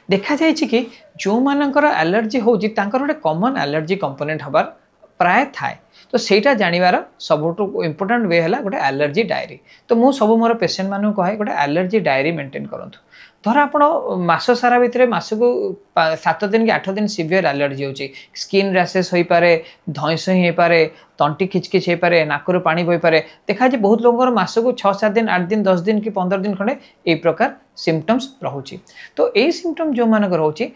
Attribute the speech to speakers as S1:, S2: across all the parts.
S1: देखा जाए कि जो मानकर एलर्जी होची तांकर गोटे कॉमन एलर्जी कंपोनेंट हबार प्राय थाए तो सेटा जानिबार सबुठ इंपोर्टेंट वे है गोटे एलर्जी डायरी। तो मु सब मोर पेशेंट मानु कहे गोटे एलर्जी डायरी मेंटेन करंतु। धर आपण मास सारा भितर मासको 7 दिन कि 8 दिन सीवियर एलर्जी होची स्किन रैशेस होई पारे धइस होई पारे तंटी खिचखिच हो पारे नाकरु पानी बही पारे देखा जे बहुत लोगों मास को 6-7 दिन 8 दिन 10 दिन कि 15 दिन खंडे ए प्रकार सिम्पटम्स रोचे। तो यही सिम्पटम जो मान रोचे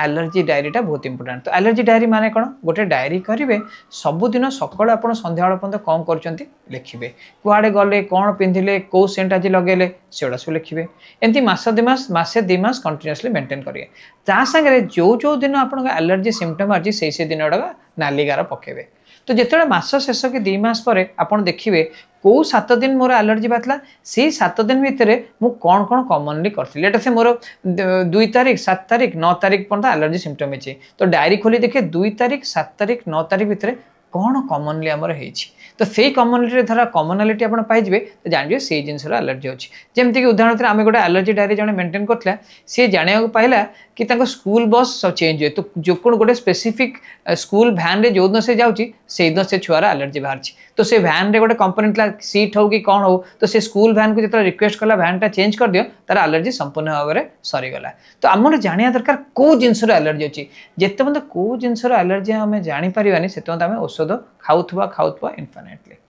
S1: एलर्जी डायरीटा बहुत इंपोर्टेंट। तो एलर्जी डायरी माने कौन गोटे डायरी करेंगे सबुदिन सकाल आप सन्ध्या पर्यटन कौन कर लिखे कुआड़े गले कौन पिंधिले कौ सेंट आज लगेले से सब लिखे एमती मास 2 मास मासे 2 मास कंटिन्यूअसली मेंटेन करेंगे ता सागे जो दिन आप एलर्जी सिम्पटम आज से दिन गुड़ा नाली गार पकेबे। तो जिते मास शेष कि 2 मास पर आप देखिए कौ 7 दिन मोर एलर्जी बातला से 7 दिन भितर मु कौन कौन कॉमनली करती से मोर 2 तारीख 7 तारीख 9 तारीख पर्यटन एलर्जी सिम्पटम है तो डायरी खोली देखिए 2 तारीख 7 तारीख 9 तारीख भितर कौन कॉमनली आमर होती तो से कॉमनली धर कॉमनालिटी आप पाइबे तो जानवे से जिनसर एलर्जी अच्छी जमीक उदाहरण आम गोटे एलर्जी डायरी जन मेंटेन करता सी जाना पाइला कि स्कूल बस चेंज हुए तो जो कौन गोटे स्पेसिफिक स्कूल भैन रे जो दिन से जाऊँगी से दिन से छुआर एलर्जी बाहर तो से भैन रे गोटे कंपोनेंट सीट हो कि कौन हो तो से स्कूल भैन को जो रिक्वेस्ट कला भैनटा चेंज कर दियो तार एलर्जी संपूर्ण भाव में सरीगला। तो आम जाना दरकार कौ जिनसर एलर्जी अच्छी जिते मतलब कौ जिनसर एलर्जी आम जापर से आम औषध खाऊा इनफाइनाइटली।